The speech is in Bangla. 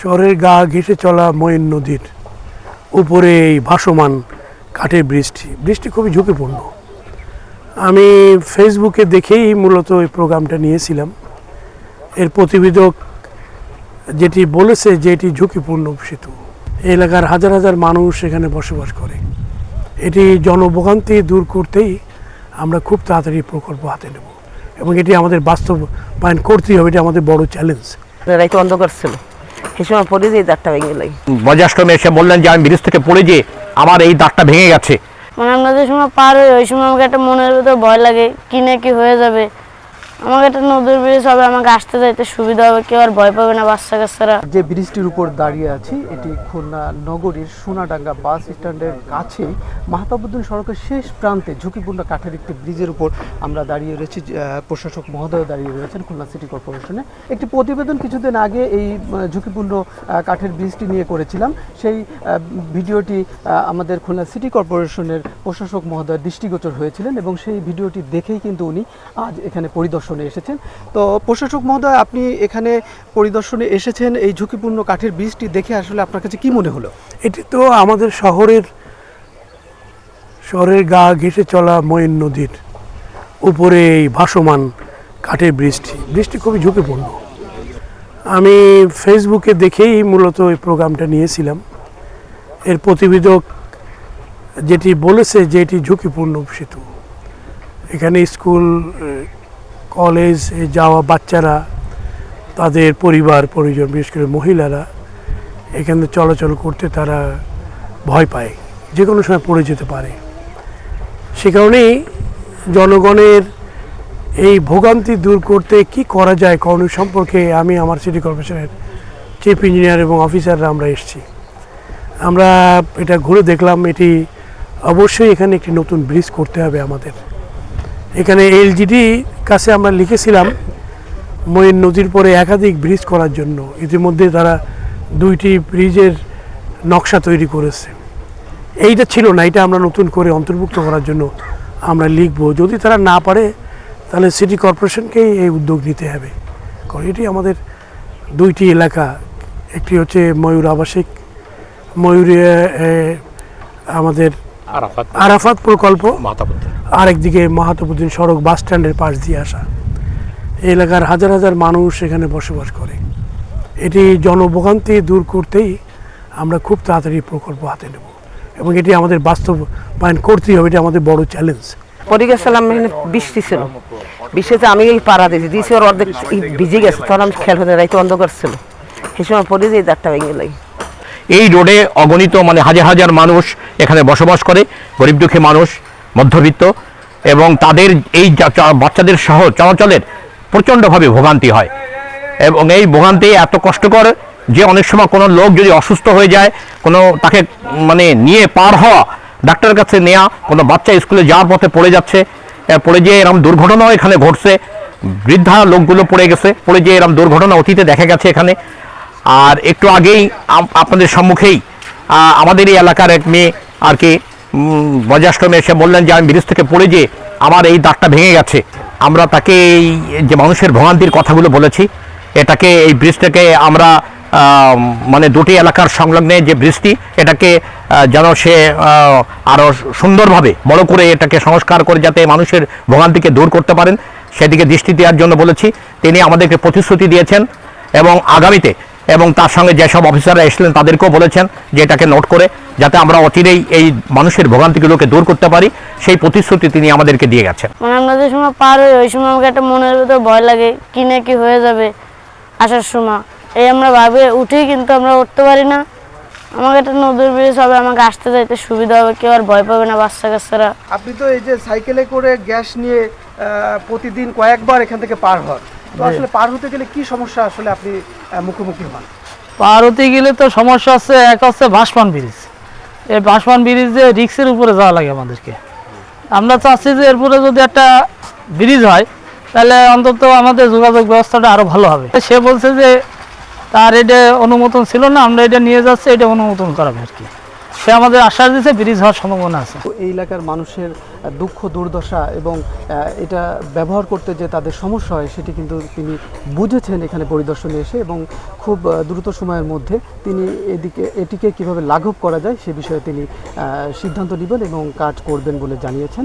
শহরের গা ঘেঁষে চলা ময়ূর নদীর উপরে এই ভাসমান কাঠের বৃষ্টি খুবই ঝুঁকিপূর্ণ। আমি ফেসবুকে দেখেই মূলত এই প্রোগ্রামটা নিয়েছিলাম। এর প্রতিবেদক যেটি বলেছে যে এটি ঝুঁকিপূর্ণ সেতু, এই এলাকার হাজার হাজার মানুষ এখানে বসবাস করে। এটি জনভোগান্তি দূর করতেই আমরা খুব তাড়াতাড়ি প্রকল্প হাতে নেব এবং এটি আমাদের বাস্তবায়ন করতেই হবে। এটি আমাদের বড় চ্যালেঞ্জ। রাইতে অন্ধকার ছিল, সেই সময় পড়ে যে দাঁতটা ভেঙে গেল। বজ্রাষ্টমে এসে বললেন যে আমি ব্রিজ থেকে পড়ে যে আমার এই দাঁতটা ভেঙে গেছে। মানে আমরা যে সময় পার হই ওই সময় আমাকে একটা মনের ভিতর ভয় লাগে, কি না কি হয়ে যাবে। আমাকে একটা নদীর ব্রিজ হবে, আমাকে আসতে যাইতে সুবিধা হবে, কেউ আর ভয় পাবে না বাচ্চা কাচ্চারা। যে ব্রিজটির উপর দাঁড়িয়ে আছি এটি খুলনা নগরীর সোনাডাঙ্গা বাস স্ট্যান্ডের কাছে মাহতাবউদ্দিন সড়কের শেষ প্রান্তে ঝুঁকিপূর্ণ কাঠের একটি ব্রিজের উপর আমরা দাঁড়িয়ে রয়েছি। প্রশাসক মহোদয় দাঁড়িয়ে রয়েছেন খুলনা সিটি কর্পোরেশনে। একটি প্রতিবেদন কিছুদিন আগে এই ঝুঁকিপূর্ণ কাঠের ব্রিজটি নিয়ে করেছিলাম। সেই ভিডিওটি আমাদের খুলনা সিটি কর্পোরেশনের প্রশাসক মহোদয়ের দৃষ্টিগোচর হয়েছিলেন এবং সেই ভিডিওটি দেখেই কিন্তু উনি আজ এখানে পরিদর্শনে এসেছেন। তো প্রশাসক মহোদয়, আপনি এখানে পরিদর্শনে এসেছেন, এই ঝুঁকিপূর্ণ কাঠের ব্রিজটি দেখে আসলে আপনার কাছে কি মনে হলো? এটি তো আমাদের শহরের গা ঘেঁষে চলা ময়ূর নদীর উপরে এই ভাসমান কাঠের বৃষ্টি খুবই ঝুঁকিপূর্ণ। আমি ফেসবুকে দেখেই মূলত এই প্রোগ্রামটা নিয়েছিলাম। এর প্রতিবেদক যেটি বলেছে যে এটি ঝুঁকিপূর্ণ সেতু। এখানে স্কুল কলেজ যাওয়া বাচ্চারা, তাদের পরিবার পরিজন, বিশেষ করে মহিলারা এখানে চলাচল করতে তারা ভয় পায়, যে কোনো সময় পড়ে যেতে পারে। সে কারণেই জনগণের এই ভোগান্তি দূর করতে কি করা যায় করণীয় সম্পর্কে আমি আমার সিটি কর্পোরেশনের চিফ ইঞ্জিনিয়ার এবং অফিসাররা আমরা এসেছি। আমরা এটা ঘুরে দেখলাম, এটি অবশ্যই এখানে একটি নতুন ব্রিজ করতে হবে আমাদের। এখানে এলজিডি কাছে আমরা লিখেছিলাম ময়ূর নদীর পরে একাধিক ব্রিজ করার জন্য। ইতিমধ্যে তারা 2টি ব্রিজের নকশা তৈরি করেছে। এইটা ছিল না, এটা আমরা নতুন করে অন্তর্ভুক্ত করার জন্য আমরা লিখব। যদি তারা না পারে তাহলে সিটি কর্পোরেশনকেই এই উদ্যোগ নিতে হবে। কারণ এটি আমাদের 2টি এলাকা, একটি হচ্ছে ময়ূর আবাসিক, ময়ূরে আমাদের আরাফাত প্রকল্প, আরেকদিকে মাহতাবউদ্দিন সড়ক বাস স্ট্যান্ডের পাশ দিয়ে আসা। এই এলাকার হাজার হাজার মানুষ এখানে বসবাস করে। এটি জনভোগান্তি দূর করতেই আমরা খুব তাড়াতাড়ি প্রকল্প হাতে নেব এবং এটি আমাদের বাস্তবায়ন করতেই হবে। এটি আমাদের বড় চ্যালেঞ্জ। পরে গেছিলাম, এখানে বৃষ্টি ছিল, বৃষ্টিতে আমি এই পাড়া দিয়েছি ওর অর্ধেক ভিজে গেছে, তখন আমি খেয়াল হতে রাইতে অন্ধকার ছিল, সেই সময় পড়ে যে দাঁতটা ভেঙে গেল। এই রোডে অগণিত হাজার হাজার মানুষ এখানে বসবাস করে, গরিব দুঃখী মানুষ, মধ্যবিত্ত, এবং তাদের এই বাচ্চাদের সহ চলাচলের প্রচণ্ডভাবে ভোগান্তি হয়। এবং এই ভোগান্তি এত কষ্টকর যে অনেক সময় কোনো লোক যদি অসুস্থ হয়ে যায়, তাকে নিয়ে পার হওয়া, ডাক্তারের কাছে নেওয়া, কোনো বাচ্চা স্কুলে যাওয়ার পথে পড়ে যাচ্ছে, পড়ে যেয়ে এরকম দুর্ঘটনাও এখানে ঘটছে। বৃদ্ধা লোকগুলো পড়ে গেছে, পড়ে যেয়ে এরকম দুর্ঘটনা অতীতে দেখা গেছে এখানে। আর একটু আগেই আপনাদের সম্মুখেই আমাদের এই এলাকার এক মেয়ে আর কি বজ্রাষ্টমে এসে বললেন যে আমি ব্রিজ থেকে পড়ে যে আমার এই দাঁতটা ভেঙে গেছে। আমরা তাকে এই যে মানুষের ভোগান্তির কথাগুলো বলেছি, এটাকে এই ব্রিজটাকে আমরা 2টি এলাকার সংলগ্নে যে ব্রিজটি, এটাকে যেন সে আরও সুন্দরভাবে বড় করে এটাকে সংস্কার করে যাতে মানুষের ভোগান্তিকে দূর করতে পারেন সেদিকে দৃষ্টি দেওয়ার জন্য বলেছি। তিনি আমাদেরকে প্রতিশ্রুতি দিয়েছেন এবং আগামীতে, এবং তার সঙ্গে যেসব অফিসাররা এসেছিলেন তাদেরকেও বলেছেন যে এটাকে নোট করে যাতে আমরা অচিরেই এই মানুষের ভোগান্তিগুলোকে দূর করতে পারি, সেই প্রতিশ্রুতি তিনি আমাদেরকে দিয়ে গেছেন। মানে আমরা যে সময় পার হই ওই সময় আমাকে একটা মনের ভিতর ভয় লাগে, কি না কি হয়ে যাবে আসার সময়। এই আমরা ভাবে উঠি, কিন্তু আমরা উঠতে পারি না। আমাকে একটা নদীর ব্রিজ হবে, আমাকে আসতে যাইতে সুবিধা হবে, কেউ আর ভয় পাবে না বাচ্চা কাচ্চারা। আপনি তো এই যে সাইকেলে করে গ্যাস নিয়ে প্রতিদিন কয়েকবার এখান থেকে পার হন, তো আসলে পার হতে গেলে কি সমস্যা আসলে আপনি মুখোমুখি হন? পার হতে গেলে তো সমস্যা আছে, এক হচ্ছে ভাসমান ব্রিজ। এই ভাসমান ব্রিজে রিক্সের উপরে যাওয়া লাগে আমাদেরকে। আমরা চাচ্ছি যে এরপরে যদি একটা ব্রিজ হয় তাহলে অন্তত আমাদের যোগাযোগ ব্যবস্থাটা আরও ভালো হবে। সে বলছে যে তার এটা অনুমোদন ছিল না, আমরা এটা নিয়ে যাচ্ছি, এটা অনুমোদন করাবে আর কি। সে আমাদের আশ্বাস দিয়েছে ব্রিজ হওয়ার সম্ভাবনা আছে। তো এই এলাকার মানুষের দুঃখ দুর্দশা এবং এটা ব্যবহার করতে যে তাদের সমস্যা হয় সেটি কিন্তু তিনি বুঝেছেন এখানে পরিদর্শনে এসে, এবং খুব দ্রুত সময়ের মধ্যে তিনি এটিকে কিভাবে লাঘব করা যায় সে বিষয়ে তিনি সিদ্ধান্ত নেবেন এবং কাজ করবেন বলে জানিয়েছেন।